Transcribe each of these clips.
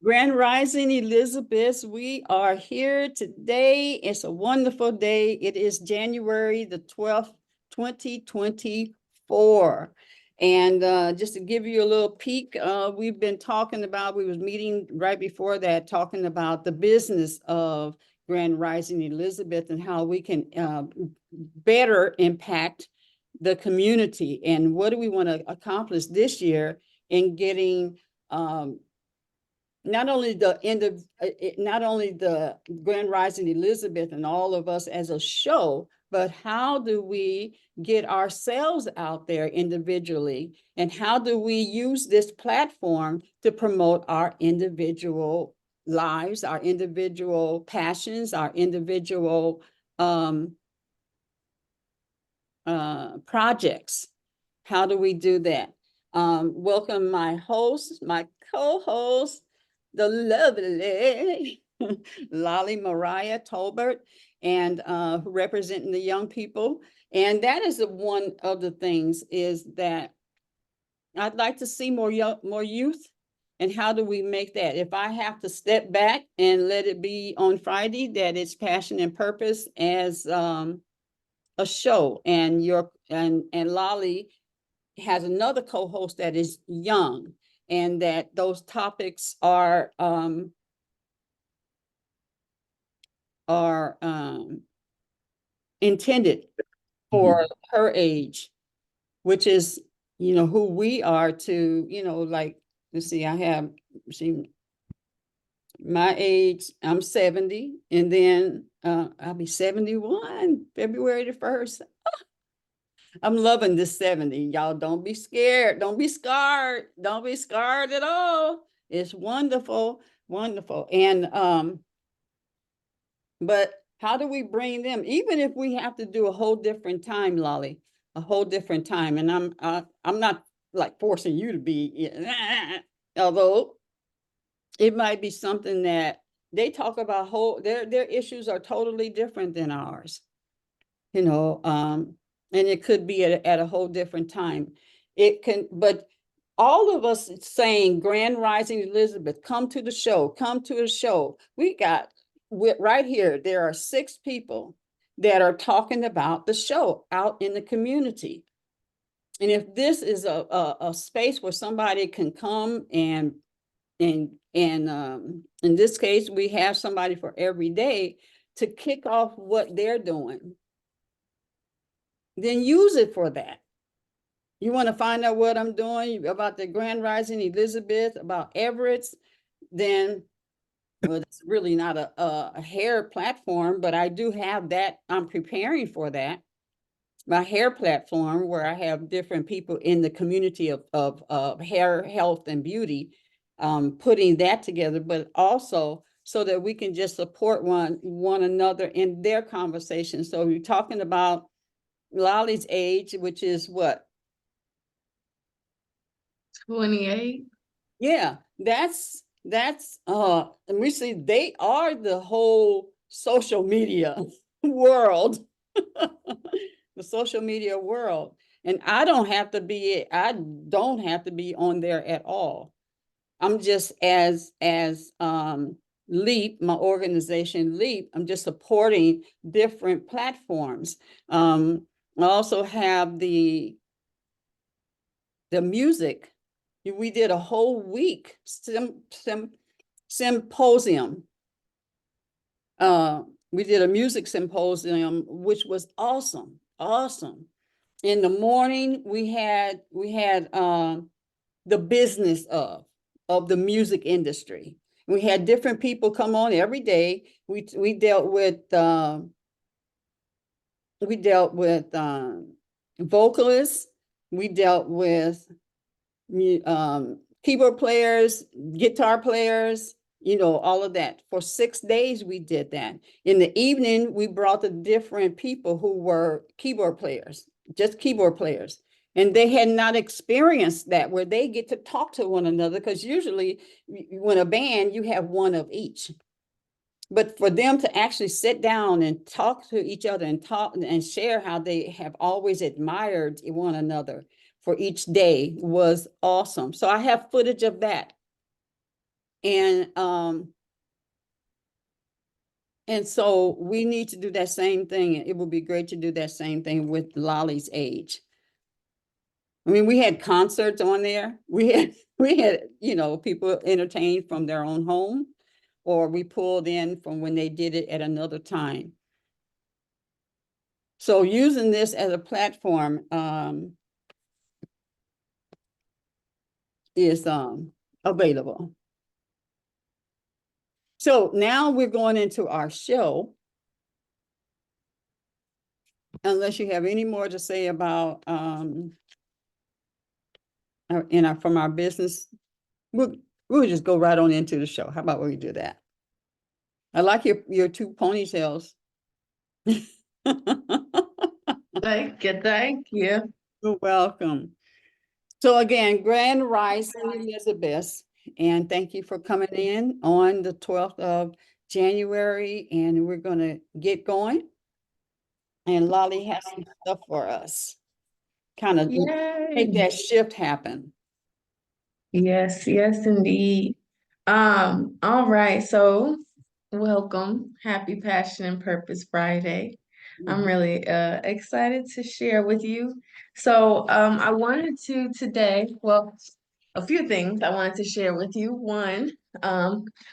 Grand Rising, Elizabeth. We are here today. It's a wonderful day. It is January the 12th, 2024. And just to give you a little peek, we've been talking about, we was meeting right before that, talking about the business of Grand Rising Elizabeth and how we can better impact the community. And what do we want to accomplish this year in getting not only the Grand Rising Elizabeth and all of us as a show, but how do we get ourselves out there individually, and how do we use this platform to promote our individual lives, our individual passions, our individual projects? How do we do that? Welcome my host, my co-host, the lovely Lolly Mariah Tolbert, and representing the young people. And that is one of the things is that I'd like to see more youth. And how do we make that? If I have to step back and let it be on Friday, that it's passion and purpose as a show, and Lolly has another co-host that is young, and that those topics are intended for her age, which is, who we are to, like, let's see, my age, I'm 70, and then I'll be 71 February the 1st. I'm loving this 70. Y'all don't be scared. Don't be scarred. Don't be scarred at all. It's wonderful, wonderful. And but how do we bring them? Even if we have to do a whole different time, Lolly, a whole different time. And I'm not like forcing you to be, although it might be something that they talk about their issues are totally different than ours. And it could be at a whole different time. It can, but all of us saying Grand Rising Elizabeth, come to the show, come to the show. Right here, there are 6 people that are talking about the show out in the community. And if this is a space where somebody can come and in this case, we have somebody for every day to kick off what they're doing, then use it for that. You want to find out what I'm doing about the Grand Rising Elizabeth, about Everett's, then, well, it's really not a hair platform, but I do have that. I'm preparing for that. My hair platform, where I have different people in the community of hair, health, and beauty, putting that together, but also so that we can just support one another in their conversation. So you're talking about Lolly's age, which is what? 28. Yeah, and we see they are the whole social media world, the social media world. And I don't have to be on there at all. I'm just as LEAP, my organization LEAP, I'm just supporting different platforms. I also have the music. We did a whole week symposium. We did a music symposium, which was awesome, awesome. In the morning, we had the business of the music industry. We had different people come on every day. We dealt with vocalists. We dealt with keyboard players, guitar players, all of that. For 6 days, we did that. In the evening, we brought the different people who were keyboard players, just keyboard players. And they had not experienced that, where they get to talk to one another, because usually when a band, you have one of each. But for them to actually sit down and talk to each other and talk and share how they have always admired one another for each day was awesome. So I have footage of that. And so we need to do that same thing. It would be great to do that same thing with Lolly's age. I mean, we had concerts on there. We had, people entertained from their own home, or we pulled in from when they did it at another time. So using this as a platform is available. So now we're going into our show. Unless you have any more to say about from our business, we'll just go right on into the show. How about we do that? I like your two ponytails. Thank you, thank you. You're welcome. So again, Grand Rising Elizabeth, and thank you for coming in on the 12th of January, and we're going to get going. And Lolly has some stuff for us, kind of make that shift happen. Yes, yes, indeed. All right, so welcome. Happy Passion and Purpose Friday. I'm really excited to share with you. So I wanted to today, well, a few things I wanted to share with you. One,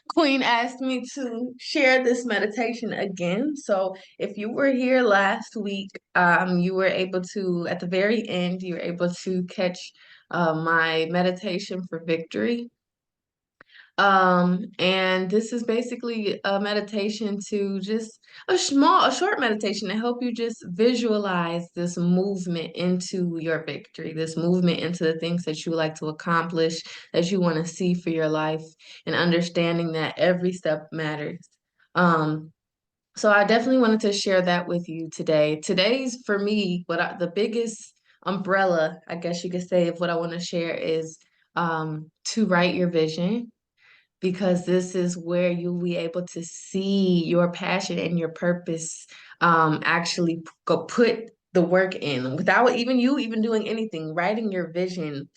Queen asked me to share this meditation again. So if you were here last week, you were able to, at the very end, you were able to catch my meditation for victory. And this is basically a meditation to just a short meditation to help you just visualize this movement into your victory, this movement into the things that you like to accomplish, that you want to see for your life, and understanding that every step matters. So I definitely wanted to share that with you today. Today's for me, the biggest umbrella, I guess you could say, of what I want to share is to write your vision, because this is where you'll be able to see your passion and your purpose actually go put the work in without even doing anything. Writing your vision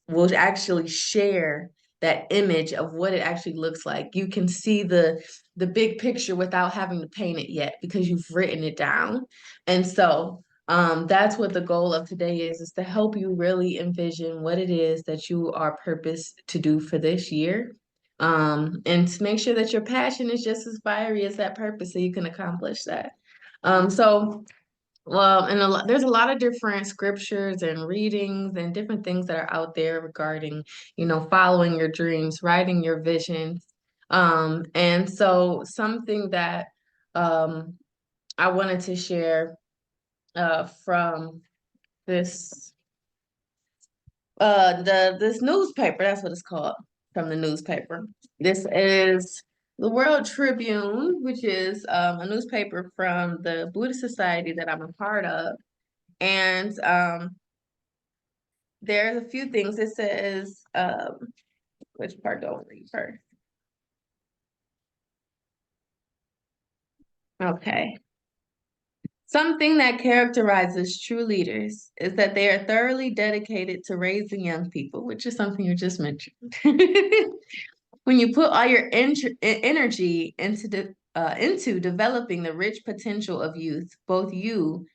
will actually share that image of what it actually looks like. You can see the big picture without having to paint it yet because you've written it down. And so that's what the goal of today is to help you really envision what it is that you are purposed to do for this year. And to make sure that your passion is just as fiery as that purpose so you can accomplish that. So well, and there's a lot of different scriptures and readings and different things that are out there regarding, following your dreams, writing your visions. And so something that um, I wanted to share from this this newspaper, that's what it's called, from the newspaper. This is the World Tribune, which is a newspaper from the Buddhist Society that I'm a part of. And there's a few things. It says, which part do I want to read first? Okay. Something that characterizes true leaders is that they are thoroughly dedicated to raising young people, which is something you just mentioned. When you put all your energy into developing the rich potential of youth, both you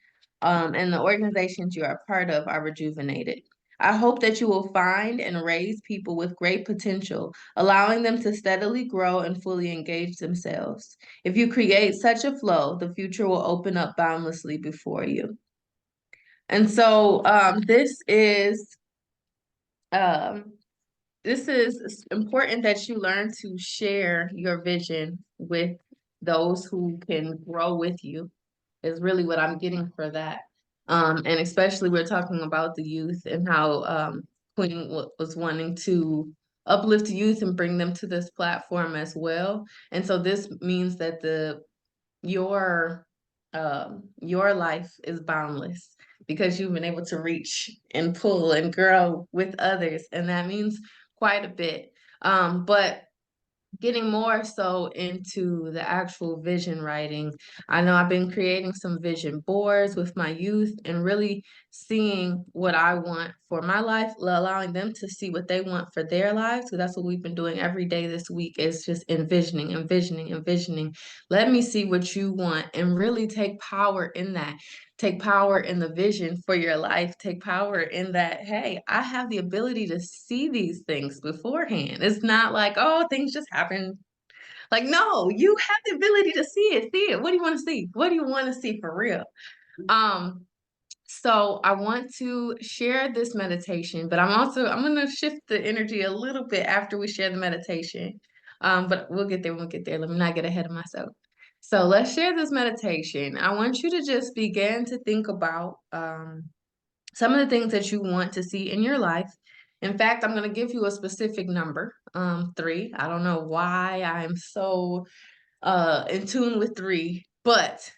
and the organizations you are part of are rejuvenated. I hope that you will find and raise people with great potential, allowing them to steadily grow and fully engage themselves. If you create such a flow, the future will open up boundlessly before you. And so um, this is important that you learn to share your vision with those who can grow with you, is really what I'm getting for that. And especially we're talking about the youth and how Queen was wanting to uplift youth and bring them to this platform as well. And so this means that your your life is boundless because you've been able to reach and pull and grow with others, and that means quite a bit. But getting more so into the actual vision writing, I know I've been creating some vision boards with my youth and really seeing what I want for my life, allowing them to see what they want for their lives. So that's what we've been doing every day this week, is just envisioning, envisioning, envisioning. Let me see what you want, and really take power in that. Take power in the vision for your life. Take power in that, hey, I have the ability to see these things beforehand. It's not like, oh, things just happen. Like, no, you have the ability to see it. See it. What do you want to see? What do you want to see for real? So I want to share this meditation, but I'm going to shift the energy a little bit after we share the meditation. But we'll get there when we get there. Let me not get ahead of myself. So let's share this meditation. I want you to just begin to think about some of the things that you want to see in your life. In fact, I'm going to give you a specific number, 3. I don't know why I'm so in tune with 3, but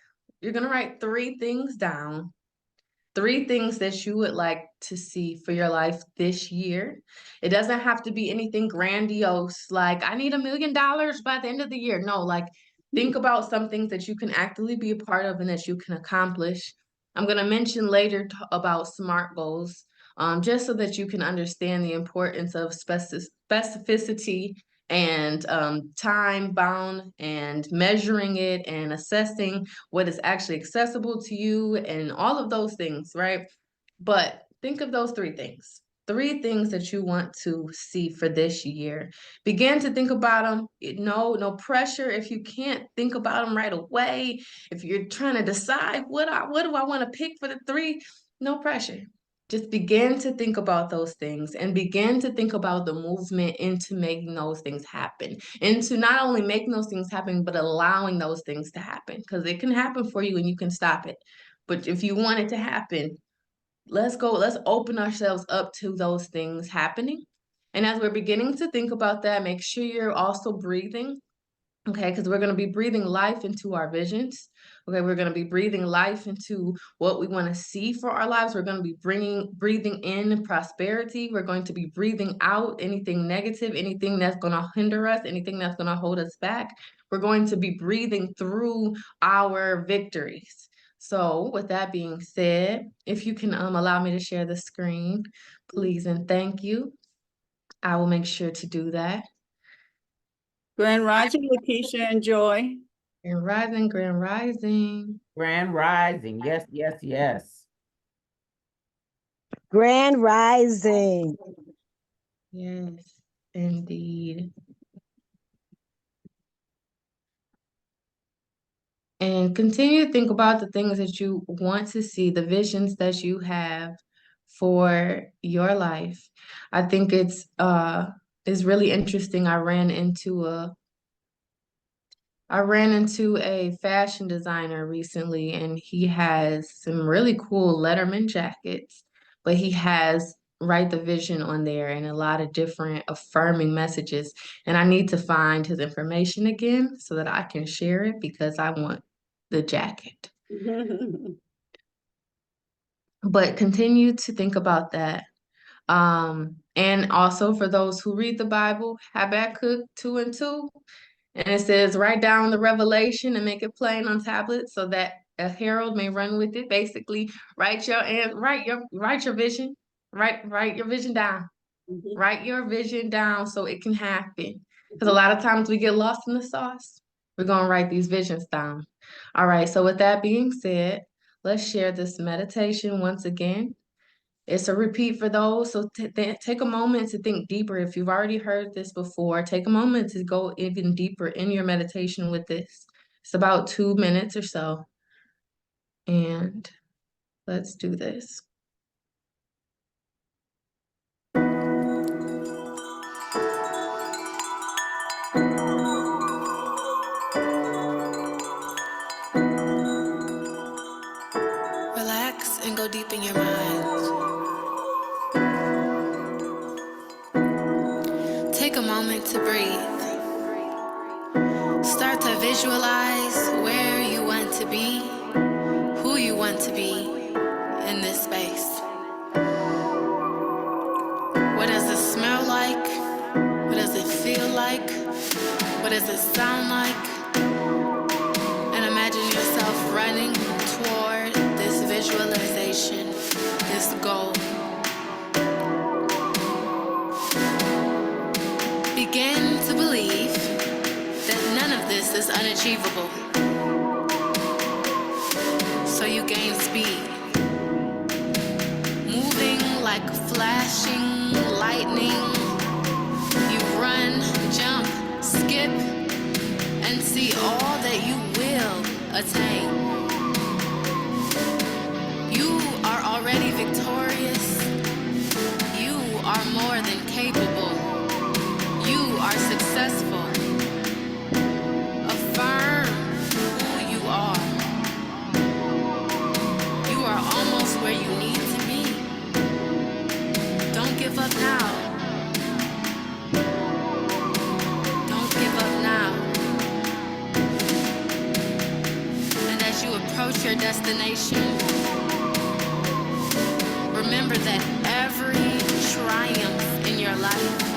you're going to write 3 things down, 3 things that you would like to see for your life this year. It doesn't have to be anything grandiose, like I need $1 million by the end of the year. No, like think about some things that you can actively be a part of and that you can accomplish. I'm going to mention later about SMART goals, just so that you can understand the importance of specificity and time bound and measuring it and assessing what is actually accessible to you and all of those things, right? But think of those 3 things. 3 things that you want to see for this year. Begin to think about them. No pressure if you can't think about them right away. If you're trying to decide what do I want to pick for the 3, no pressure. Just begin to think about those things and begin to think about the movement into making those things happen. Into not only making those things happen, but allowing those things to happen. Because it can happen for you and you can stop it. But if you want it to happen, let's open ourselves up to those things happening. And as we're beginning to think about that, make sure you're also breathing. Okay, because we're going to be breathing life into our visions. Okay, we're going to be breathing life into what we want to see for our lives. We're going to be breathing in prosperity. We're going to be breathing out anything negative, anything that's going to hinder us, anything that's going to hold us back. We're going to be breathing through our victories. So with that being said, if you can allow me to share the screen, please and thank you. I will make sure to do that. Grand Rising, Lakeisha and Joy. Grand Rising, Grand Rising. Grand Rising. Yes, yes, yes. Grand Rising. Yes, indeed. And continue to think about the things that you want to see, the visions that you have for your life. I think it's really interesting. I ran into a fashion designer recently, and he has some really cool Letterman jackets, but he has write the vision on there and a lot of different affirming messages. And I need to find his information again so that I can share it because I want the jacket. But continue to think about that. And also for those who read the Bible, Habakkuk 2:2. And it says, write down the revelation and make it plain on tablets so that a herald may run with it. Basically, write your vision. Write your vision down. Write your vision down so it can happen. Because a lot of times we get lost in the sauce. We're going to write these visions down. All right. So with that being said, let's share this meditation once again. It's a repeat for those. So take a moment to think deeper. If you've already heard this before, take a moment to go even deeper in your meditation with this. It's about 2 minutes or so. And let's do this. Relax and go deep in your mind. Take a moment to breathe. Start to visualize where you want to be, who you want to be in this space. What does it smell like? What does it feel like? What does it sound like? And imagine yourself running toward this visualization, this goal. Begin to believe that none of this is unachievable. So you gain speed, moving like flashing lightning. You run, jump, skip, and see all that you will attain. You are already victorious. You are more than capable. You are successful. Affirm who you are. You are almost where you need to be. Don't give up now. Don't give up now. And as you approach your destination, remember that every triumph in your life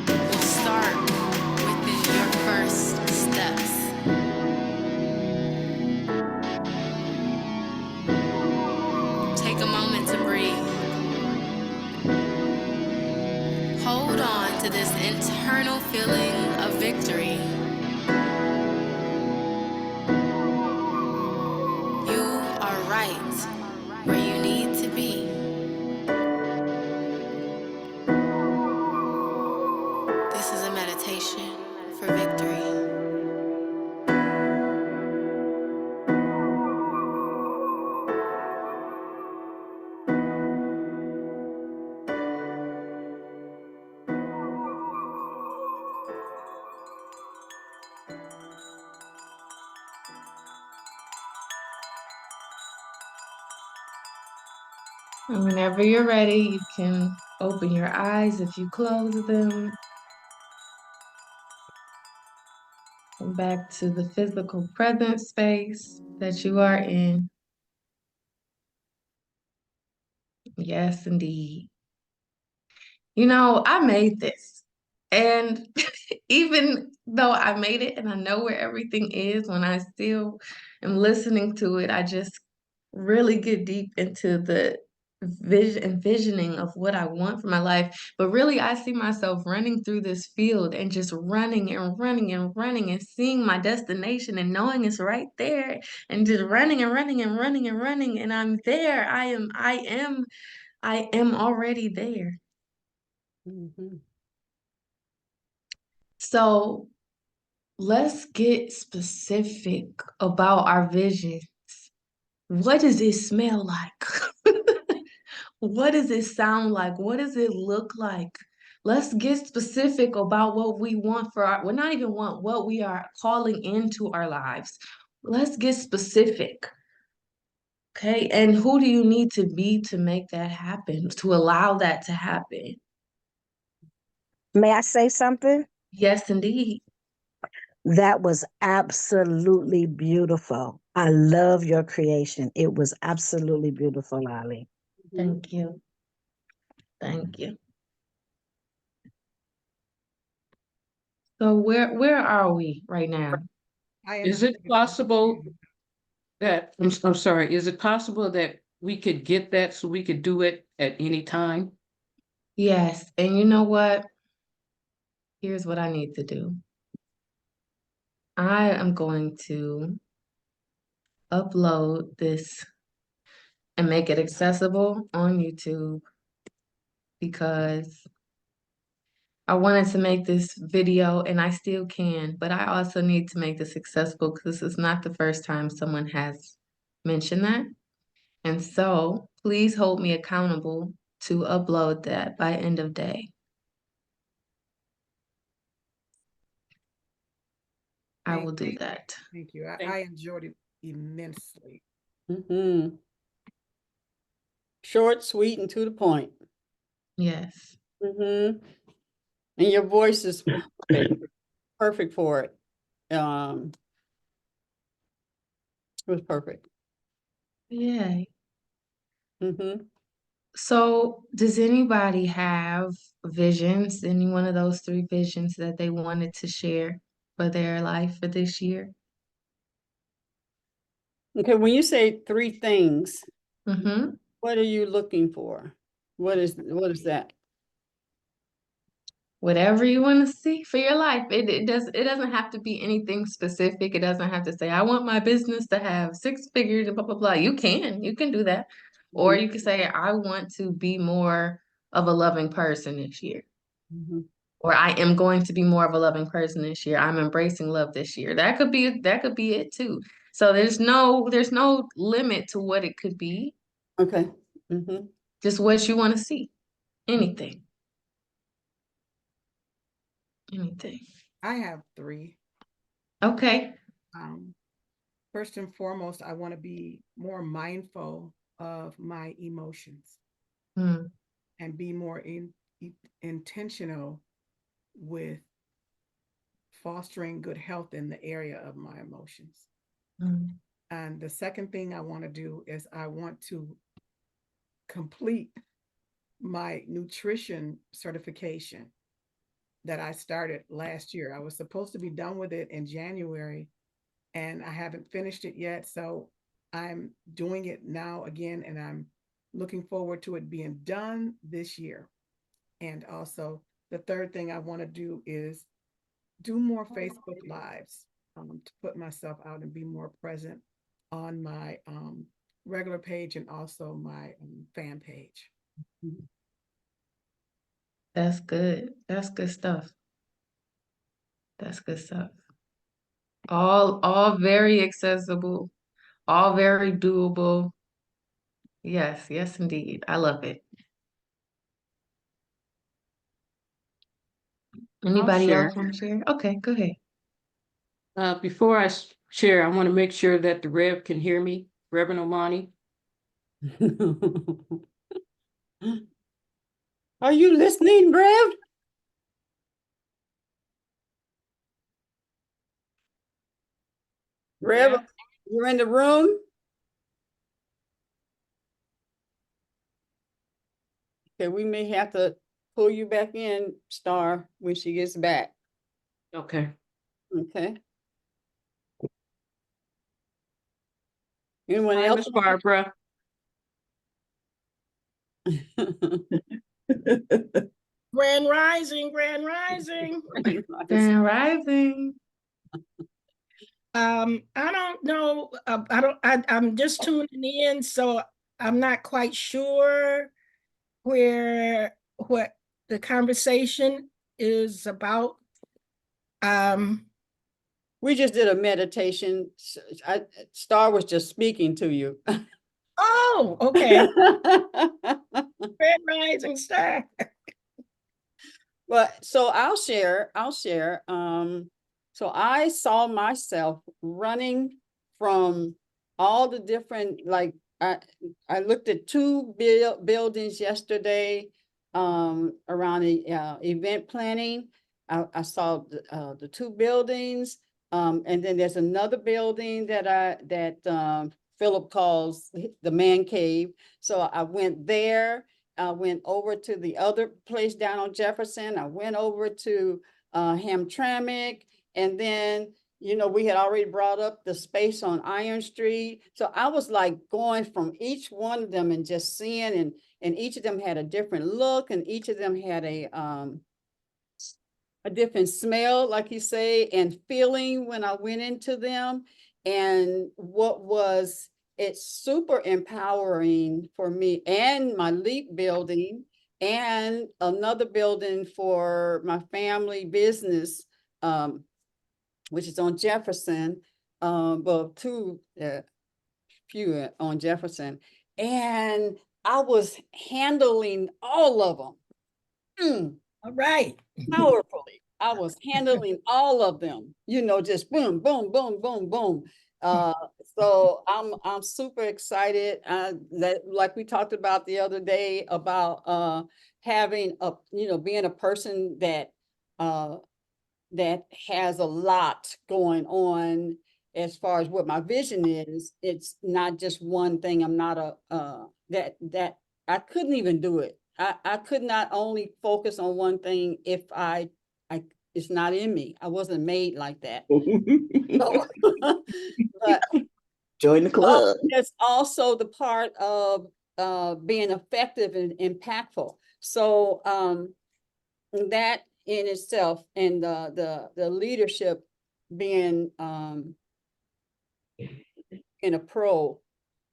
will start within your first steps. Take a moment to breathe. Hold on to this internal feeling of victory. You are right where you need to be. This is a meditation for victory. And whenever you're ready, you can open your eyes if you close them. Come back to the physical present space that you are in. Yes, indeed. You know, I made this. And even though I made it and I know where everything is, when I still am listening to it, I just really get deep into the envisioning of what I want for my life. But really, I see myself running through this field and just running and running and running and seeing my destination and knowing it's right there and just running and running and running and running. And I'm there. I am already there. Mhm. So let's get specific about our visions. What does it smell like? What does it sound like? What does it look like? Let's get specific about what we want for our, well, not even want, what we are calling into our lives. Let's get specific. Okay. And who do you need to be to make that happen, to allow that to happen? May I say something? Yes, indeed. That was absolutely beautiful. I love your creation. It was absolutely beautiful, Lolly. Mhm. Thank you. Thank you. So where are we right now? Is it possible that, I'm sorry, is it possible that we could get that so we could do it at any time? Yes, and you know what? Here's what I need to do. I am going to upload this and make it accessible on YouTube because I wanted to make this video and I still can, but I also need to make this accessible because this is not the first time someone has mentioned that. And so please hold me accountable to upload that by end of day. I will do that. Thank you. I enjoyed it immensely. Mhm. Short, sweet, and to the point. Yes. Mhm. And your voice is perfect, perfect for it. It was perfect. Yay. Mhm. So, does anybody have visions, any one of those three visions that they wanted to share for their life for this year? Okay, when you say three things, Mm-hmm. what are you looking for? What is that? Whatever you want to see for your life. It doesn't have to be anything specific. It doesn't have to say, I want my business to have 6 figures and blah, blah, blah. You can do that. Or you can say, I want to be more of a loving person this year. Mhm. Or I am going to be more of a loving person this year. I'm embracing love this year. That could be it too. So there's no limit to what it could be. Okay. Mhm. Just what you want to see. Anything. Anything. I have 3. Okay. First and foremost, I want to be more mindful of my emotions Hmm. and be more intentional with fostering good health in the area of my emotions. Hmm. And the second thing I want to do is I want to complete my nutrition certification that I started last year. I was supposed to be done with it in January, and I haven't finished it yet. So I'm doing it now again, and I'm looking forward to it being done this year. And also, the third thing I want to do is do more Facebook Lives to put myself out and be more present on my regular page and also my fan page. That's good. That's good stuff. That's good stuff. All very accessible, all very doable. Yes, yes, indeed. I love it. Anybody share. else want to share? Okay, go ahead. Before I share, I want to make sure that the Rev can hear me, Reverend Omani. Are you listening, Rev? Rev, Yeah. you're in the room? Okay, we may have to pull you back in, Star, when she gets back. Okay. Okay. Anyone Hi, else? Miss Barbara. Grand Rising, Grand Rising. Grand Rising. I don't know. I'm just tuning in, so I'm not quite sure what the conversation is about. We just did a meditation. Star was just speaking to you. Oh, okay. Grand Rising Star. But so I'll share. So I saw myself running from all the different, like I looked at 2 buildings yesterday around the event planning. I saw the 2 buildings, and then there's another building that Philip calls the man cave. So I went there. I went over to the other place down on Jefferson. I went over to Hamtramck, and then, you know, we had already brought up the space on Iron Street. So I was like going from each one of them and just seeing, and each of them had a different look, and each of them had a different smell, like you say, and feeling when I went into them. And it's super empowering for me, and my LEAP building and another building for my family business, which is on Jefferson, well, few on Jefferson. And I was handling all of them. All right. Powerfully. I was handling all of them, you know, just boom, boom, boom, boom, boom. So I'm super excited. That, like we talked about the other day, about having being a person that has a lot going on as far as what my vision is. It's not just one thing. I'm not that I couldn't even do it. I could not only focus on one thing if I it's not in me. I wasn't made like that. So, but join the club. It's also the part of being effective and impactful. So that in itself, and the leadership being in a pro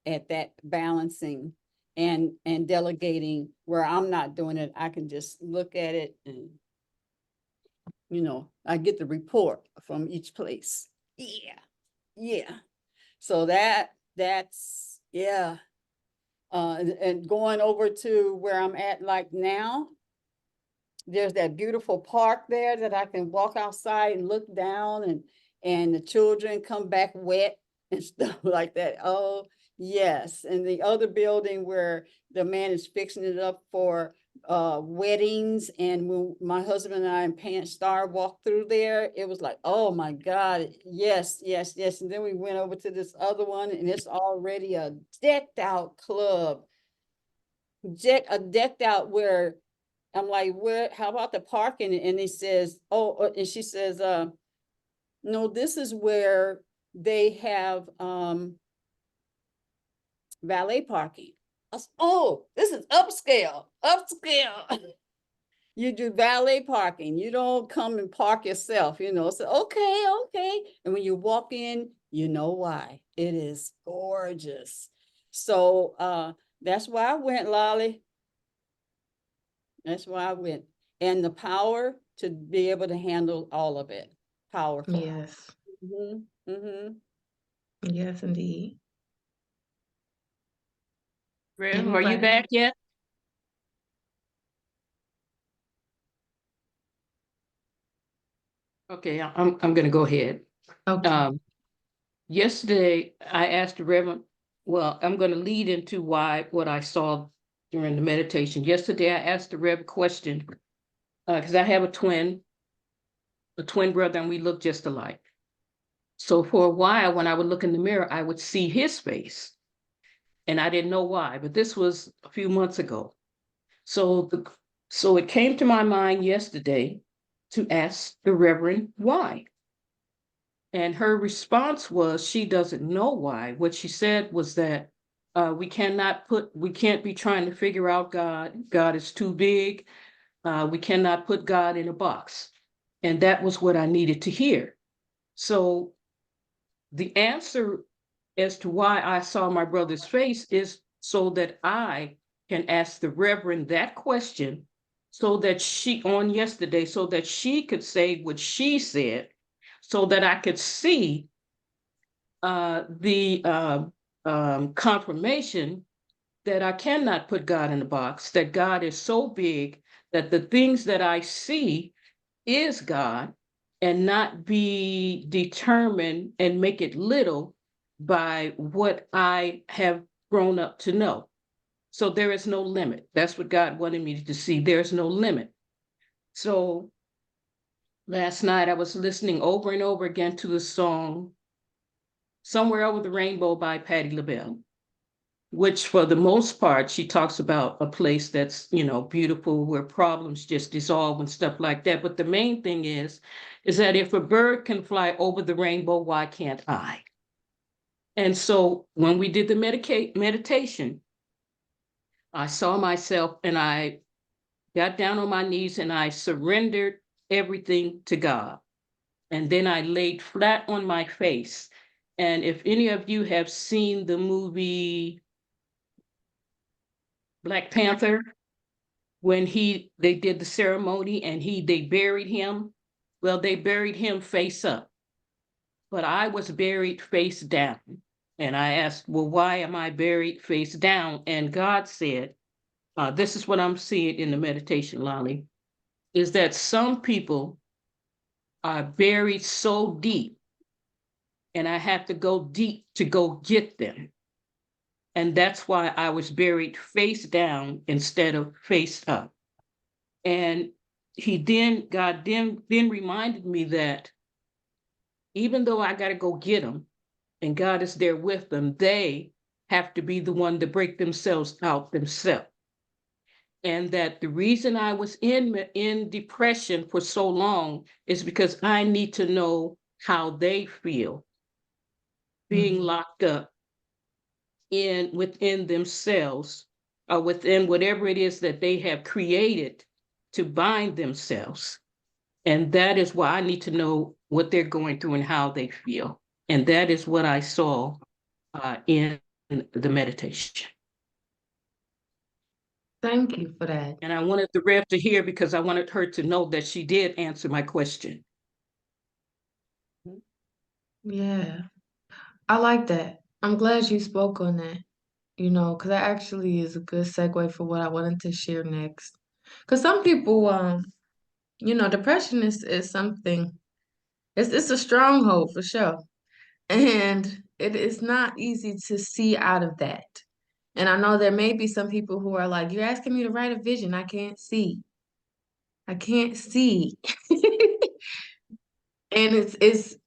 at that balancing and delegating, where I'm not doing it. I can just look at it and, I get the report from each place. Yeah. Yeah. So that's, yeah. And going over to where I'm at like now, there's that beautiful park there that I can walk outside and look down, and the children come back wet and stuff like that. Oh, yes. And the other building where the man is fixing it up for weddings, and when my husband and I and Pant Star walked through there, it was like, oh my God, yes, yes, yes. And then we went over to this other one, and it's already a decked out club. Decked out, where I'm like, where, how about the parking? And he says, oh, and she says, no, this is where they have valet parking. I said, oh, this is upscale. You do valet parking. You don't come and park yourself, So okay. And when you walk in, you know why. It is gorgeous. So that's why I went, Lolly. That's why I went. And the power to be able to handle all of it. Powerful. Yes. Mm-hmm. Yes, indeed. Rev, are you Anybody? back yet? Okay, I'm gonna go ahead. Okay. Yesterday I asked the Reverend, well, I'm gonna lead into what I saw during the meditation. Yesterday I asked the Reverend a question, because I have a twin brother, and we look just alike. So for a while, when I would look in the mirror, I would see his face, and I didn't know why, but this was a few months ago. So it came to my mind yesterday to ask the Reverend why. And her response was she doesn't know why. What she said was that we can't be trying to figure out God. God is too big. We cannot put God in a box. And that was what I needed to hear. So the answer as to why I saw my brother's face is so that I can ask the Reverend that question, so that she could say what she said, so that I could see the confirmation that I cannot put God in a box, that God is so big that the things that I see is God, and not be determined and make it little by what I have grown up to know. So there is no limit. That's what God wanted me to see. There's no limit. So last night I was listening over and over again to the song Somewhere Over the Rainbow by Patti LaBelle, which for the most part, she talks about a place that's, beautiful, where problems just dissolve and stuff like that. But the main thing is that if a bird can fly over the rainbow, why can't I? And so when we did the meditation, I saw myself, and I got down on my knees and I surrendered everything to God. And then I laid flat on my face. And if any of you have seen the movie Black Panther, when they did the ceremony and they buried him, well, they buried him face up, but I was buried face down. And I asked, well, why am I buried face down? And God said, this is what I'm seeing in the meditation, Lolly, is that some people are buried so deep, and I have to go deep to go get them. And that's why I was buried face down instead of face up. And God then reminded me that even though I got to go get them, and God is there with them, they have to be the one to break themselves out themselves. And that the reason I was in depression for so long is because I need to know how they feel being locked up within themselves, or within whatever it is that they have created to bind themselves. And that is why I need to know what they're going through and how they feel. And that is what I saw in the meditation. Thank you for that. And I wanted the Rev to hear because I wanted her to know that she did answer my question. Yeah, I like that. I'm glad you spoke on that, because that actually is a good segue for what I wanted to share next. Because some people, depression is something, it's a stronghold for sure. And it is not easy to see out of that. And I know there may be some people who are like, you're asking me to write a vision. I can't see. I can't see. And it's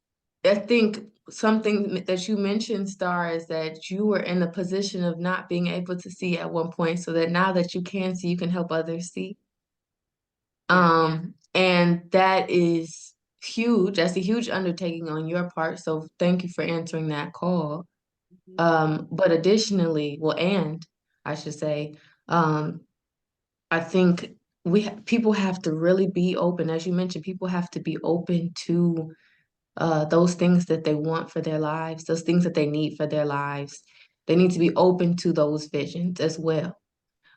I think something that you mentioned, Star, is that you were in a position of not being able to see at one point, so that now that you can see, you can help others see. And that is huge. That's a huge undertaking on your part. So thank you for answering that call. But additionally, and I should say, I think people have to really be open. As you mentioned, people have to be open to those things that they want for their lives, those things that they need for their lives. They need to be open to those visions as well.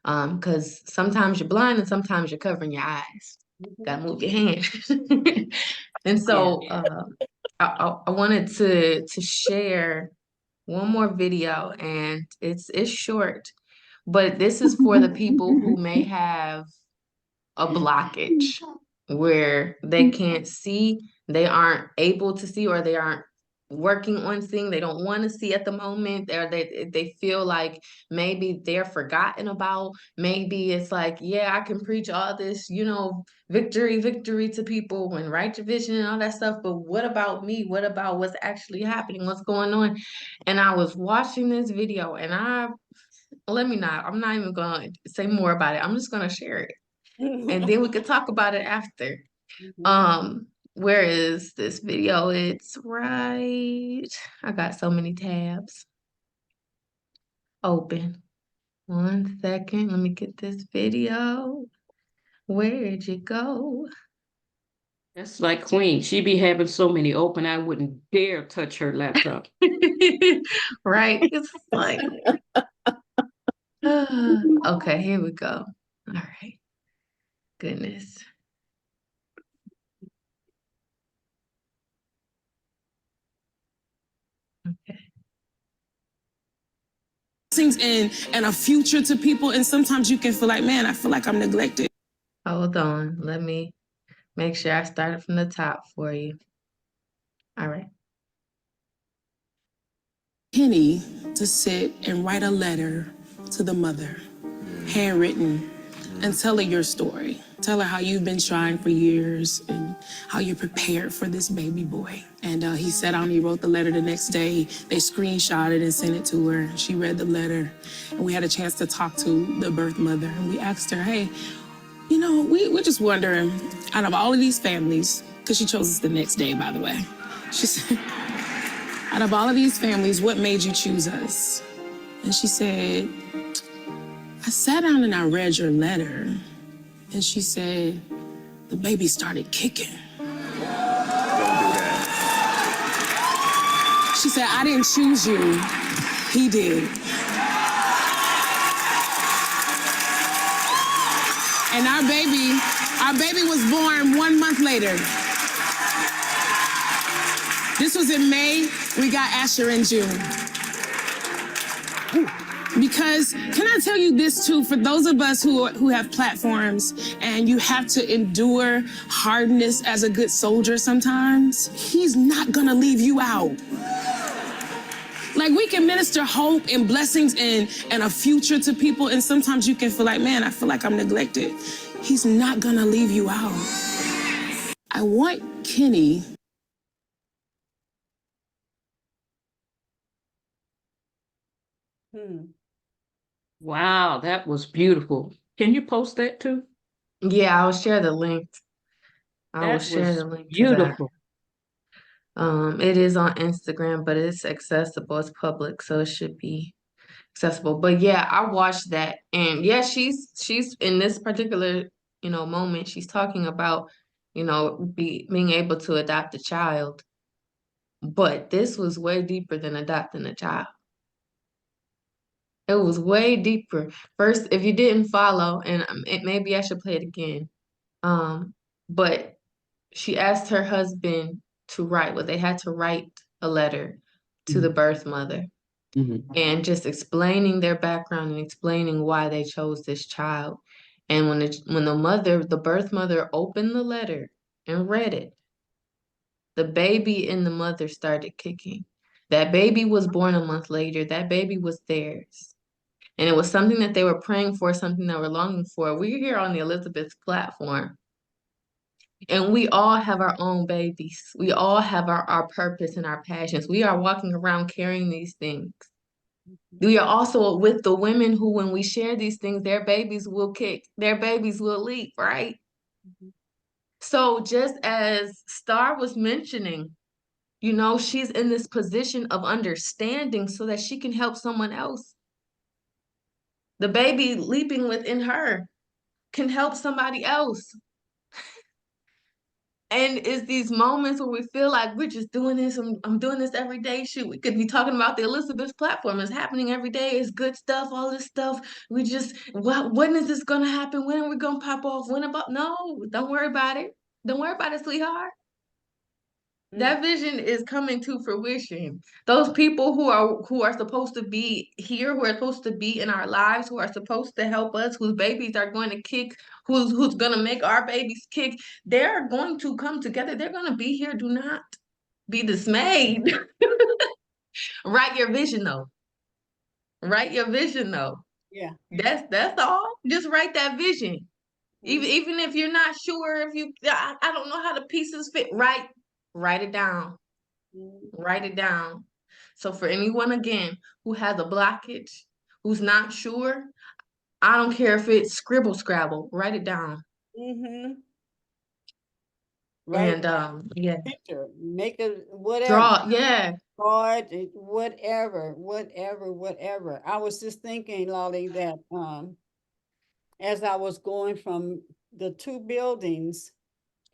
Because sometimes you're blind and sometimes you're covering your eyes. Gotta move your hand. And so I wanted to share one more video, and it's short, but this is for the people who may have a blockage where they can't see, they aren't able to see, or they aren't working on seeing, they don't want to see at the moment, or they feel like maybe they're forgotten about. Maybe it's like, yeah, I can preach all this, victory to people and write your vision and all that stuff, but what about me? What about what's actually happening? What's going on? And I was watching this video, and I'm not even gonna say more about it. I'm just gonna share it, and then we could talk about it after. Where is this video? It's right. I got so many tabs open. 1 second. Let me get this video. Where'd you go? That's like Queen. She be having so many open, I wouldn't dare touch her laptop. Right? It's like, okay, here we go. All right. Goodness. Okay. Things and a future to people, and sometimes you can feel like, man, I feel like I'm neglected. Hold on. Let me make sure I started from the top for you. All right. Penny to sit and write a letter to the mother, handwritten, and tell her your story. Tell her how you've been trying for years and how you're prepared for this baby boy. And he sat down and he wrote the letter the next day. They screenshot it and sent it to her. She read the letter, and we had a chance to talk to the birth mother. And we asked her, hey, we're just wondering, out of all of these families, because she chose us the next day, by the way. She said, out of all of these families, what made you choose us? And she said, I sat down and I read your letter. And she said, the baby started kicking. Don't do that. She said, I didn't choose you, he did. And our baby was born 1 month later. This was in May. We got Asher in June. Because, can I tell you this too, for those of us who have platforms and you have to endure hardness as a good soldier sometimes, he's not gonna leave you out. Like, we can minister hope and blessings and a future to people, and sometimes you can feel like, man, I feel like I'm neglected. He's not gonna leave you out. I want Kenny Wow, that was beautiful. Can you post that too? Yeah, I'll share the link. I will That share was the link to beautiful. that. It is on Instagram, but it's accessible. It's public, so it should be accessible. But yeah, I watched that, and yeah, she's in this particular moment. She's talking about being able to adopt a child. But this was way deeper than adopting a child. It was way deeper. First, if you didn't follow, and maybe I should play it again. But she asked her husband to write. Well, they had to write a letter to the birth mother, and just explaining their background and explaining why they chose this child. And when the birth mother opened the letter and read it, the baby in the mother started kicking. That baby was born a month later. That baby was theirs. And it was something that they were praying for, something that we're longing for. We're here on the Elizabeth platform, and we all have our own babies. We all have our purpose and our passions. We are walking around carrying these things. We are also with the women who, when we share these things, their babies will kick, their babies will leap, right? So just as Star was mentioning, she's in this position of understanding so that she can help someone else. The baby leaping within her can help somebody else. And it's these moments where we feel like we're just doing this. I'm doing this every day. Shoot, we could be talking about the Elizabeth platform. It's happening every day. It's good stuff, all this stuff. We just, when is this going to happen? When are we going to pop off? No, don't worry about it. Don't worry about it, sweetheart. That vision is coming to fruition. Those people who are supposed to be here, who are supposed to be in our lives, who are supposed to help us, whose babies are going to kick, who's going to make our babies kick, they're going to come together. They're going to be here. Do not be dismayed. Write your vision though. Write your vision though. Yeah. That's all. Just write that vision. Even if you're not sure, I don't know how the pieces fit, write it down. Write it down. So for anyone, again, who has a blockage, who's not sure, I don't care if it's scribble scrabble, write it down. Right. And yeah. Picture, make it whatever. Draw, yeah. Draw it, whatever. I was just thinking, Lolly, that as I was going from the two buildings,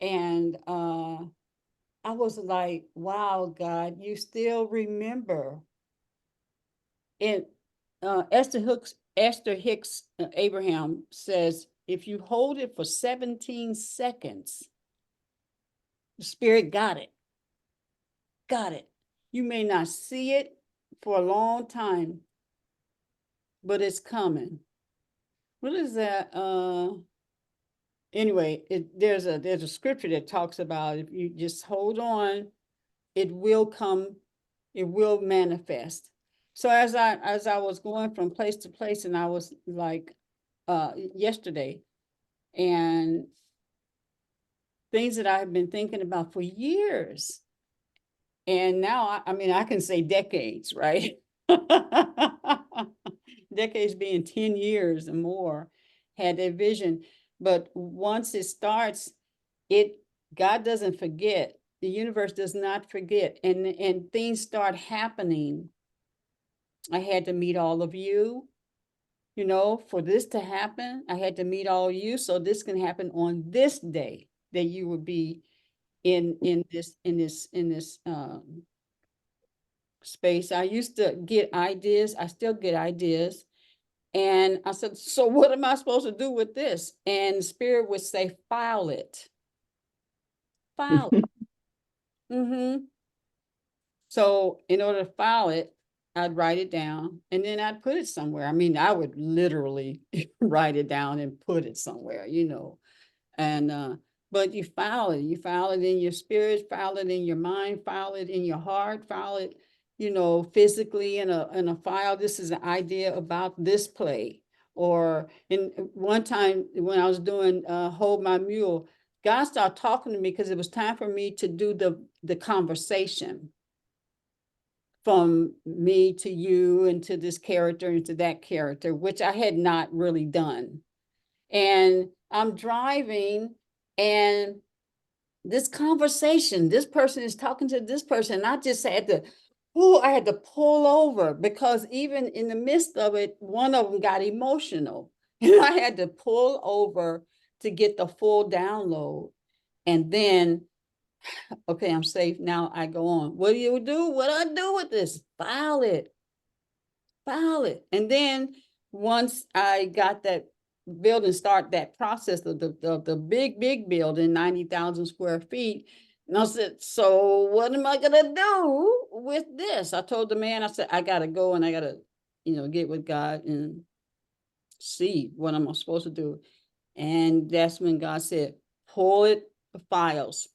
and I was like, wow, God, you still remember. And Esther Hicks Abraham says, if you hold it for 17 seconds, the spirit got it. Got it. You may not see it for a long time, but it's coming. What is that? Anyway, there's a scripture that talks about if you just hold on, it will come, it will manifest. So as I was going from place to place, and I was like yesterday, and things that I've been thinking about for years. And now, I mean, I can say decades, right? Decades being 10 years and more, had that vision. But once it starts, God doesn't forget. The universe does not forget. And things start happening. I had to meet all of you. For this to happen, I had to meet all of you. So this can happen on this day that you would be in this space. I used to get ideas. I still get ideas. And I said, so what am I supposed to do with this? And Spirit would say, file it. File it. So in order to file it, I'd write it down and then I'd put it somewhere. I mean, I would literally write it down and put it somewhere, and but you file it in your spirit, file it in your mind, file it in your heart, file it, physically in a file. This is an idea about this play. Or in one time when I was doing Hold My Mule, God started talking to me because it was time for me to do the conversation from me to you and to this character and to that character, which I had not really done. And I'm driving, and this conversation, this person is talking to this person. And I just had to pull over, because even in the midst of it, one of them got emotional. And I had to pull over to get the full download. And then, okay, I'm safe now. I go on. What do you do? What do I do with this? File it. File it. And then once I got that building, start that process of the big building, 90,000 square feet. And I said, so what am I gonna do with this? I told the man, I said, I gotta go and I gotta, get with God and see what I'm supposed to do. And that's when God said, pull the files.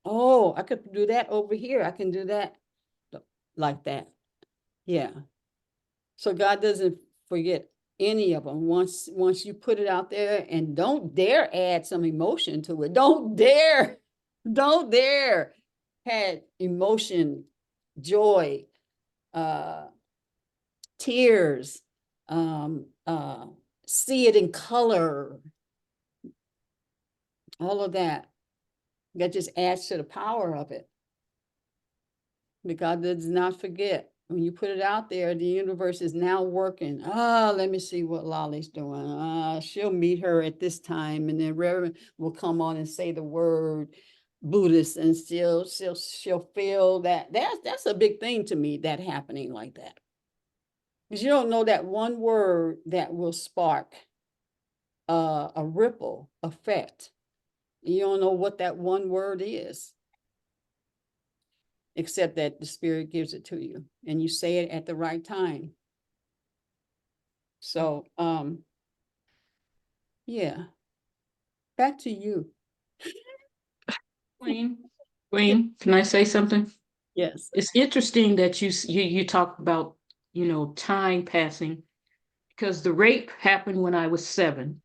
Oh, I could do that over here. I can do that like that. Yeah. So God doesn't forget any of them. Once you put it out there, and don't dare add some emotion to it. Don't dare add emotion, joy, tears, see it in color, all of that. That just adds to the power of it. But God does not forget. When you put it out there, the universe is now working. Let me see what Lolly's doing. She'll meet her at this time, and then Reverend will come on and say the word Buddhist, and she'll feel that. That's a big thing to me, that happening like that. Because you don't know that one word that will spark a ripple effect. You don't know what that one word is, except that the Spirit gives it to you and you say it at the right time. So, yeah, back to you. Queen, can I say something? Yes. It's interesting that you talk about, time passing, because the rape happened when I was 7.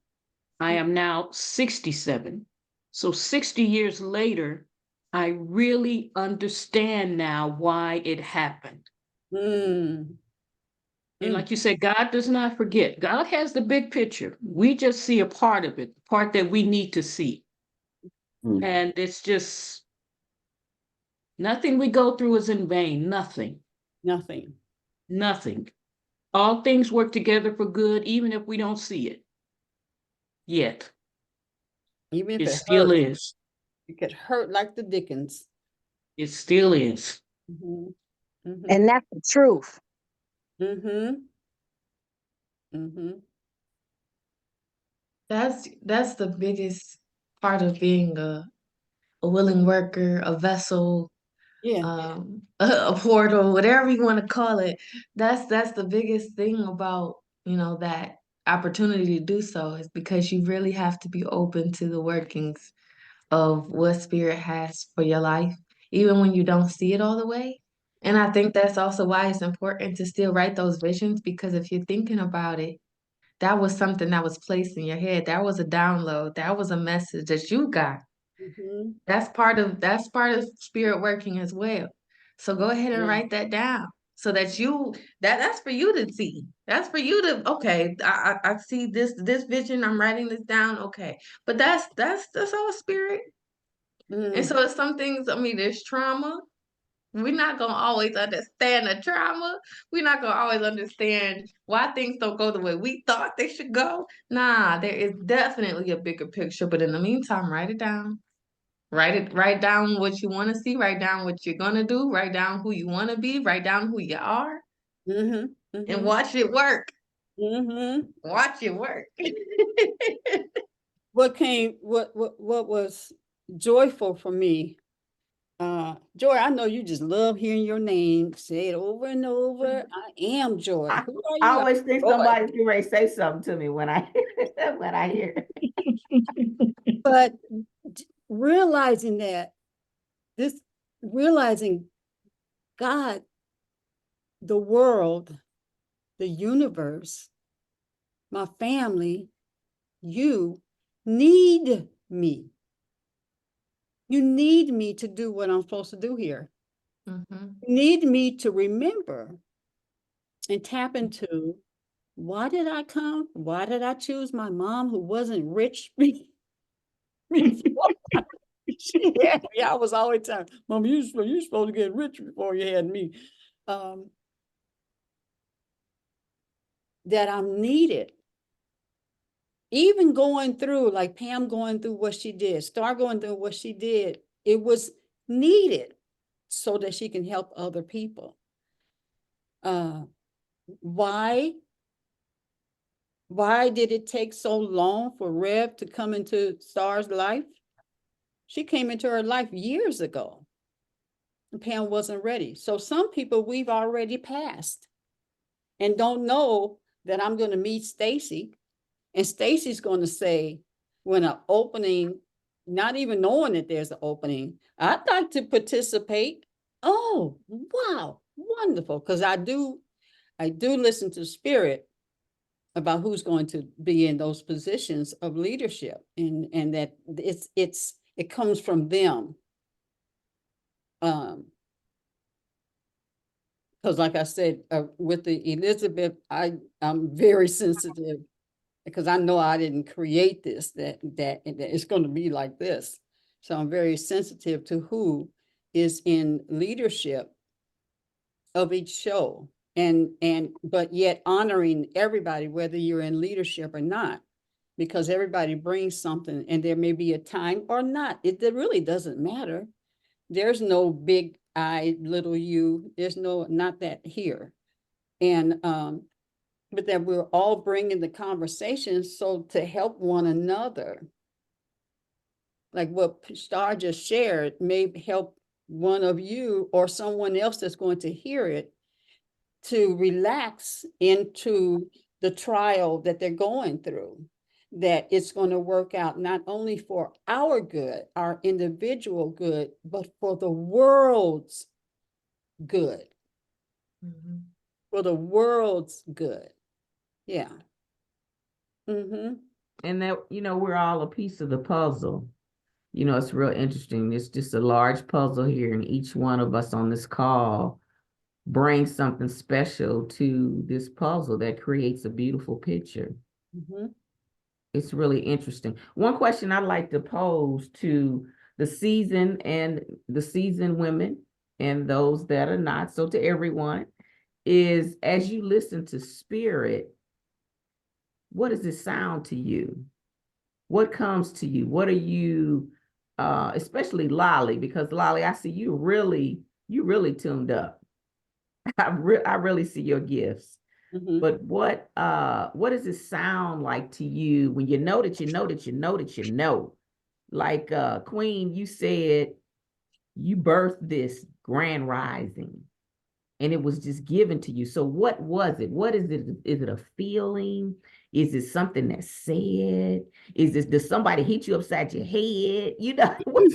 I am now 67. So 60 years later, I really understand now why it happened. Mm. And like you said, God does not forget. God has the big picture. We just see a part of it, the part that we need to see. Mm. And it's just, nothing we go through is in vain. Nothing. All things work together for good, even if we don't see it yet. Even if It it still hurts, is. it could hurt like the Dickens. It still is. Mm-hmm. Mm-hmm. And that's the truth. Mm-hmm. Mm-hmm. That's the biggest part of being a willing worker, a vessel, Yeah. a portal, whatever you want to call it. That's the biggest thing about, that opportunity to do so, is because you really have to be open to the workings of what Spirit has for your life, even when you don't see it all the way. And I think that's also why it's important to still write those visions, because if you're thinking about it, that was something that was placed in your head. That was a download. That was a message that you got. Mm-hmm. That's part of Spirit working as well. So go ahead and Yeah. write that down, so that that's for you to see. That's for you to, okay, I see this vision. I'm writing this down. Okay. But that's all Spirit. And Mm. so it's some things, I mean, there's trauma. We're not gonna always understand the trauma. We're not gonna always understand why things don't go the way we thought they should go. Nah, there is definitely a bigger picture. But in the meantime, write it down. Write down what you want to see, write down what you're gonna do, write down who you want to be, write down who you are, Mm-hmm. and Mm-hmm. watch it work. Mm-hmm. Watch it work. What was joyful for me, Joy, I know you just love hearing your name. Say it over and over. I am Joy. I, Who are I you? always think Joy. somebody's getting ready to say something to me when I when I hear it. But realizing that realizing God, the world, the universe, my family, you need me. You need me to do what I'm supposed to do here. Mm-hmm. You need me to remember and tap into, why did I come? Why did I choose my mom, who wasn't rich? She had me. I was always telling, Mom, you're supposed to get rich before you had me. That I'm needed even going through, like Pam going through what she did, Star going through what she did, it was needed so that she can help other people. Why did it take so long for Rev to come into Star's life? She came into her life years ago. And Pam wasn't ready. So some people we've already passed and don't know that I'm going to meet Stacy. And Stacy's going to say, when an opening, not even knowing that there's an opening, I'd like to participate. Oh, wow, wonderful. Because I do listen to spirit about who's going to be in those positions of leadership, and that it comes from them. Because like I said, with the Elizabeth, I'm very sensitive because I know I didn't create this, that it's going to be like this. So I'm very sensitive to who is in leadership of each show, but yet honoring everybody, whether you're in leadership or not, because everybody brings something, and there may be a time or not. It really doesn't matter. There's no big I, little you. There's not that here. And but that we're all bringing the conversation so to help one another. Like what Star just shared may help one of you or someone else that's going to hear it to relax into the trial that they're going through, that it's going to work out not only for our good, our individual good, but for the world's good. Mm-hmm. For the world's good. Yeah. Mm-hmm. And that, we're all a piece of the puzzle. It's real interesting. It's just a large puzzle here, and each one of us on this call brings something special to this puzzle that creates a beautiful picture. Mm-hmm. It's really interesting. One question I'd like to pose to the seasoned women and those that are not, so to everyone, is as you listen to spirit, what does it sound to you? What comes to you? What are you, especially Lolly, because Lolly, I see you really tuned up. I really see your gifts. Mm-hmm. But what does it sound like to you when you know that you know that you know that you know? Like Queen, you said you birthed this grand rising and it was just given to you. So what was it? What is it? Is it a feeling? Is it something that's said? Does somebody hit you upside your head? What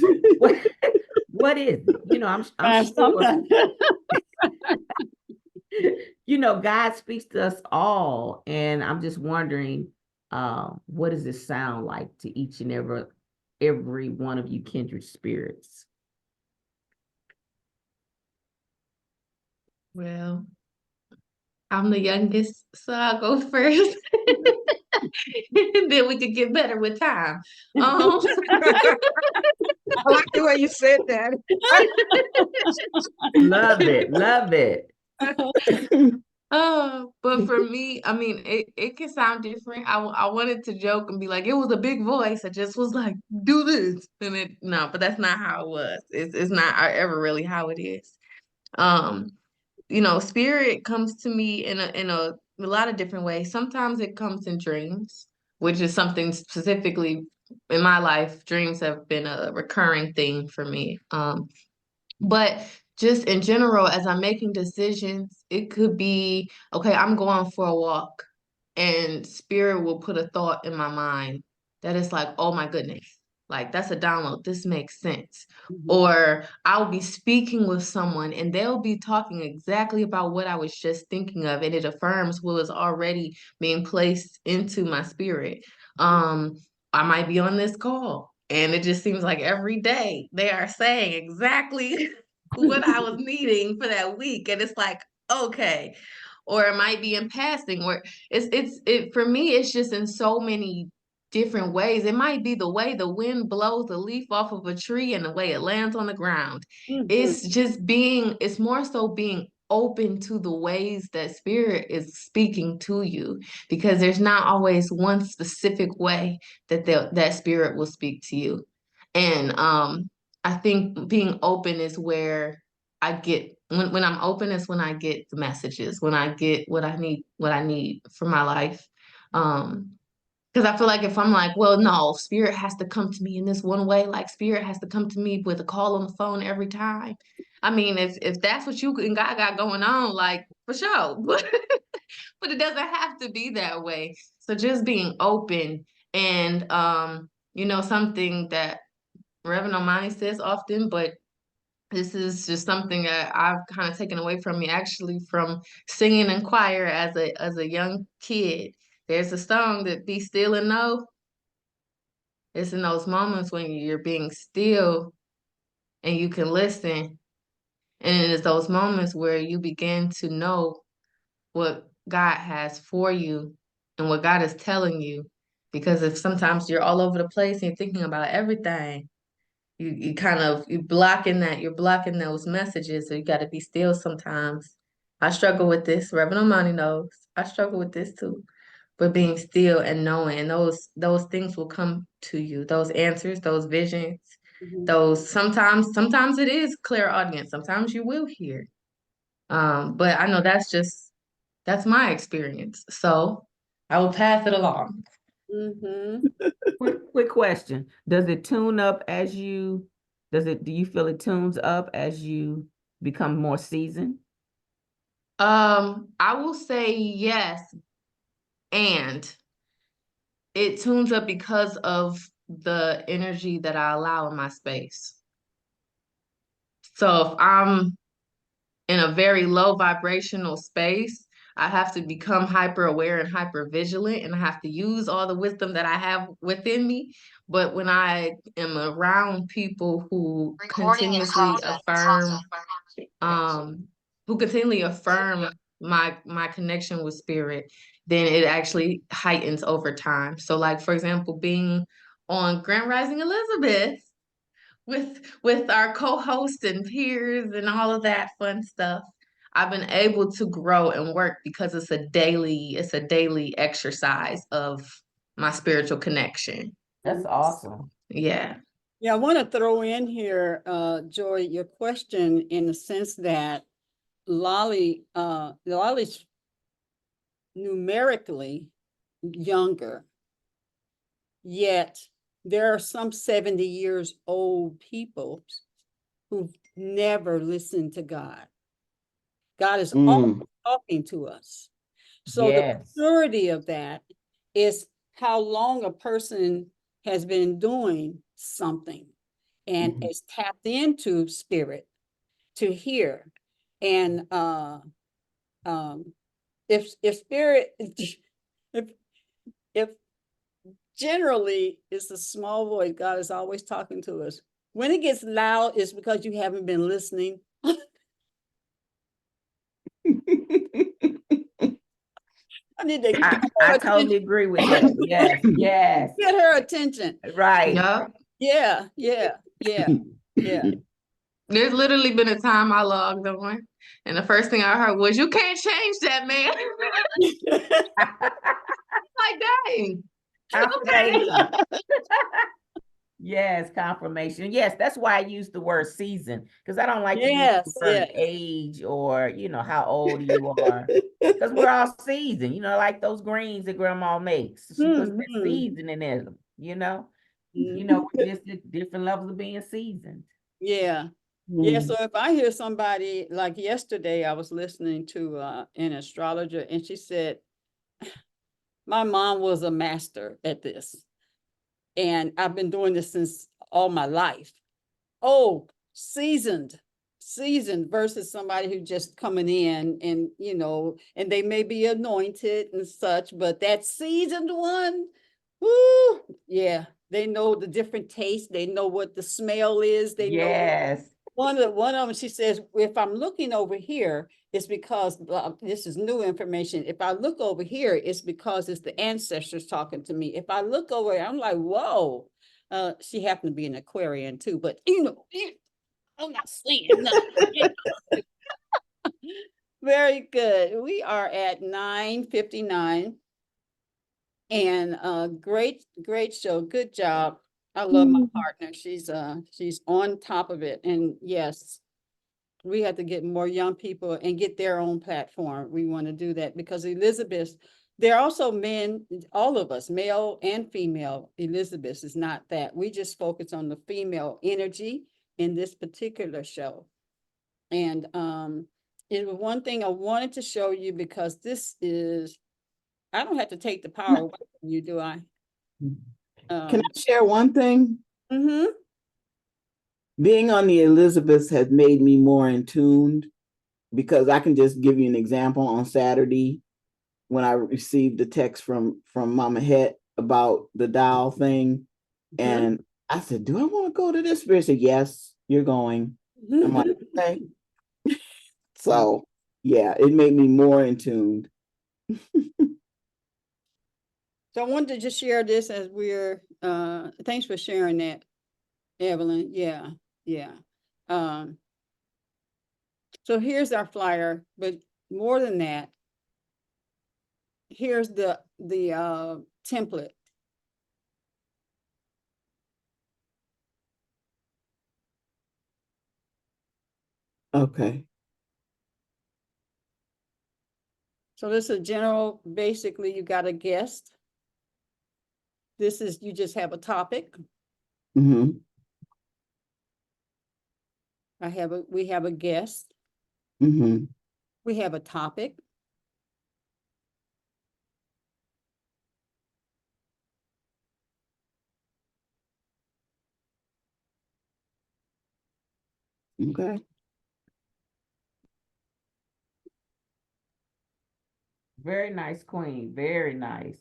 is it? I'm sure. God speaks to us all, and I'm just wondering, what does it sound like to each and every one of you kindred spirits? Well, I'm the youngest, so I'll go first. Then we could get better with time. I like the way you said that. Love it, love it. But for me, I mean, it can sound different. I wanted to joke and be like, it was a big voice. I just was like, do this, and no, but that's not how it was. It's not ever really how it is. Spirit comes to me in a lot of different ways. Sometimes it comes in dreams, which is something specifically in my life. Dreams have been a recurring thing for me. But just in general, as I'm making decisions, it could be, okay, I'm going for a walk, and spirit will put a thought in my mind that is like, oh my goodness, like that's a download. This makes sense. Mm-hmm. Or I'll be speaking with someone and they'll be talking exactly about what I was just thinking of, and it affirms what was already being placed into my spirit. I might be on this call and it just seems like every day they are saying exactly what I was needing for that week. And it's like, okay. Or it might be in passing, or it for me, it's just in so many different ways. It might be the way the wind blows a leaf off of a tree and the way it lands on the ground. Mm-hmm. It's more so being open to the ways that spirit is speaking to you, because there's not always one specific way that that spirit will speak to you. And I think being open is where I get, when I'm open is when I get the messages, when I get what I need for my life. Because I feel like if I'm like, well, no, spirit has to come to me in this one way, like spirit has to come to me with a call on the phone every time. I mean, if that's what you and God got going on, like for sure. But it doesn't have to be that way. So just being open, and something that Reverend Omani says often, but this is just something that I've kind of taken away from me, actually, from singing in choir as a young kid. There's a song that Be Still and Know. It's in those moments when you're being still and you can listen. And it's those moments where you begin to know what God has for you and what God is telling you. Because if sometimes you're all over the place and you're thinking about everything, you're blocking those messages. So you got to be still sometimes. I struggle with this. Reverend Omani knows. I struggle with this too. But being still and knowing, and those things will come to you. Those answers, those visions, those sometimes it is clairaudient. Sometimes you will hear. But I know that's my experience. So I will pass it along. Quick question. Does it tune up as do you feel it tunes up as you become more seasoned? I will say yes, and it tunes up because of the energy that I allow in my space. So if I'm in a very low vibrational space, I have to become hyper aware and hyper vigilant, and I have to use all the wisdom that I have within me. But when I am around people who continuously affirm my connection with spirit, then it actually heightens over time. So like, for example, being on Grand Rising Elizabeth with our co-hosts and peers and all of that fun stuff, I've been able to grow and work because it's a daily exercise of my spiritual connection. That's awesome. Yeah. Yeah, I want to throw in here, Joy, your question, in the sense that Lolly's numerically younger, yet there are some 70 years old people who've never listened to God. God is always talking to us. So the purity of that is how long a person has been doing something and is tapped into spirit to hear. And if spirit, if generally it's a small voice, God is always talking to us. When it gets loud, it's because you haven't been listening. I need to I totally agree with that. Yes, yes. Get her attention. Right. Yeah. There's literally been a time I logged on, and the first thing I heard was, "You can't change that, man." Like, dang. Okay. Yes, confirmation. Yes, that's why I use the word season, because I don't like to use the word age or how old you are, because we're all seasoned. Like those greens that Grandma makes. She puts that seasoning in them. Just different levels of being seasoned. Yeah. Yeah. So if I hear somebody, like yesterday, I was listening to an astrologer, and she said, my mom was a master at this, and I've been doing this since all my life. Oh, seasoned versus somebody who just coming in and, and they may be anointed and such, but that seasoned one, whoo, yeah, they know the different tastes. They know what the smell is. They know. One of them, she says, if I'm looking over here, it's because this is new information. If I look over here, it's because it's the ancestors talking to me. If I look over, I'm like, whoa. She happened to be an Aquarian too, but I'm not saying nothing. Very good. We are at 9:59. And great show. Good job. I love my partner. She's on top of it. And yes, we have to get more young people and get their own platform. We want to do that because Elizabeth, there are also men, all of us, male and female. Elizabeth is not that. We just focus on the female energy in this particular show. And it was one thing I wanted to show you because this is, I don't have to take the power away from you, do I? Can I share one thing? Mm-hmm. Being on the Elizabeths has made me more in tune, because I can just give you an example. On Saturday, when I received the text from Mama Het about the doll thing, and I said, "Do I want to go to this?" Spirit said, "Yes, you're going." I'm like, okay. So yeah, it made me more in tune. So I wanted to just share this as we're, thanks for sharing that, Evelyn. Yeah, yeah. So here's our flyer, but more than that, here's the template. Okay. So this is general, basically you got a guest. This is, you just have a topic. Mm-hmm. We have a guest. Mm-hmm. We have a topic. Okay. Very nice, Queen. Very nice.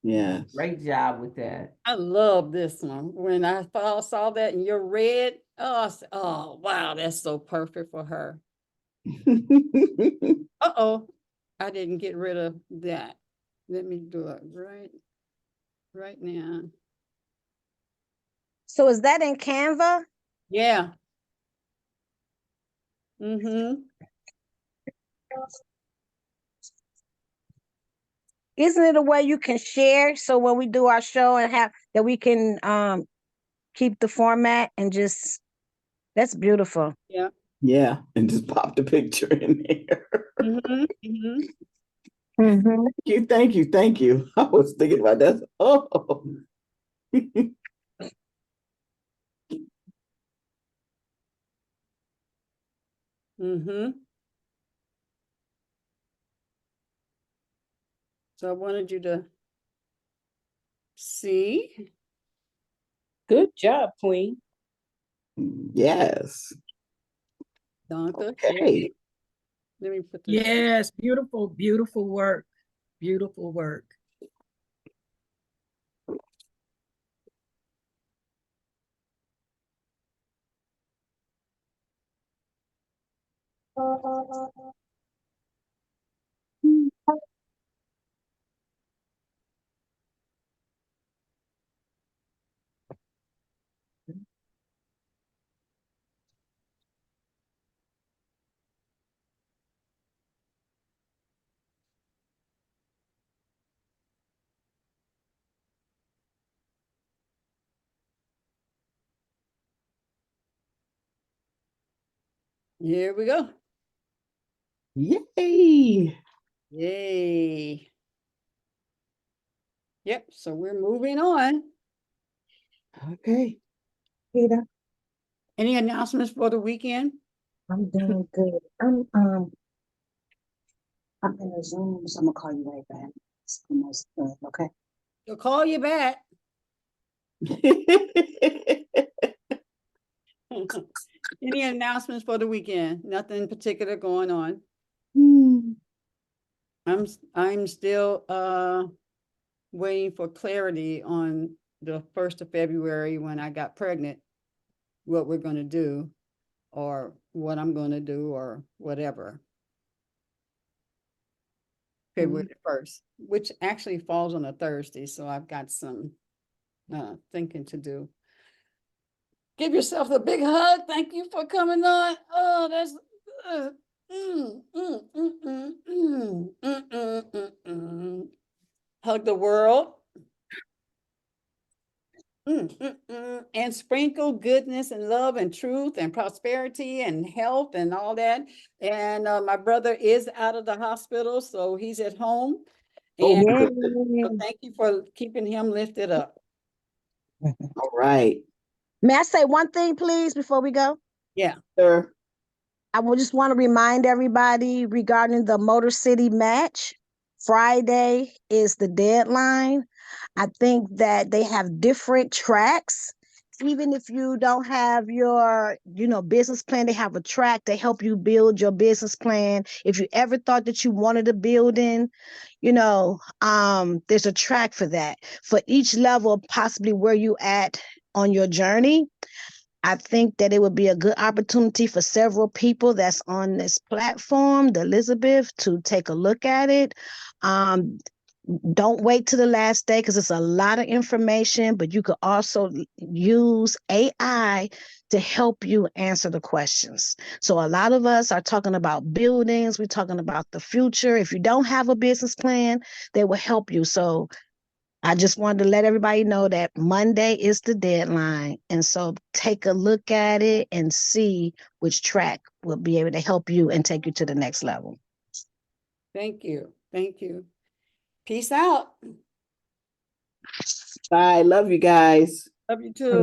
Yeah. Great job with that. I love this one. When I saw that in your red, oh, I said, oh, wow, that's so perfect for her. Uh-oh, I didn't get rid of that. Let me do it right now. So is that in Canva? Yeah. Mm-hmm. Isn't it a way you can share? So when we do our show and have that, we can keep the format and just, that's beautiful. Yeah. Yeah, and just pop the picture in there. Mm-hmm. Mm-hmm. Mm-hmm. Thank you. I was thinking about that. Oh. Mm-hmm. So I wanted you to see. Good job, Queen. Yes. Donka. Okay. Let me put this. Yes, beautiful, beautiful work. Beautiful work. Here we go. Yay. Yay. Yep, so we're moving on. Okay. Peter, Any announcements for the weekend? I'm doing good. I'm in a Zoom, so I'm gonna call you right back. It's almost done, okay? They'll call you back. Any announcements for the weekend? Nothing particular going on. I'm still waiting for clarity on the 1st of February when I got pregnant, what we're going to do or what I'm going to do or whatever. February 1st, which actually falls on a Thursday, so I've got some thinking to do. Give yourself a big hug. Thank you for coming on. Oh, that's Hug the world. And sprinkle goodness and love and truth and prosperity and health and all that. And my brother is out of the hospital, so he's at home. Oh, And my Yay. goodness. so thank you for keeping him lifted up. All right, May I say one thing, please, before we go? Yeah. sir. I would just want to remind everybody regarding the Motor City match. Friday is the deadline. I think that they have different tracks. Even if you don't have your, business plan, they have a track to help you build your business plan. If you ever thought that you wanted a building, there's a track for that. For each level, possibly where you at on your journey. I think that it would be a good opportunity for several people that's on this platform, the Elizabeth, to take a look at it. Don't wait to the last day because it's a lot of information, but you could also use AI to help you answer the questions. So a lot of us are talking about buildings, we're talking about the future. If you don't have a business plan, they will help you. So I just wanted to let everybody know that Monday is the deadline. And so take a look at it and see which track will be able to help you and take you to the next level. Thank you. Thank you. Peace out. Bye. Love you guys. Love you too.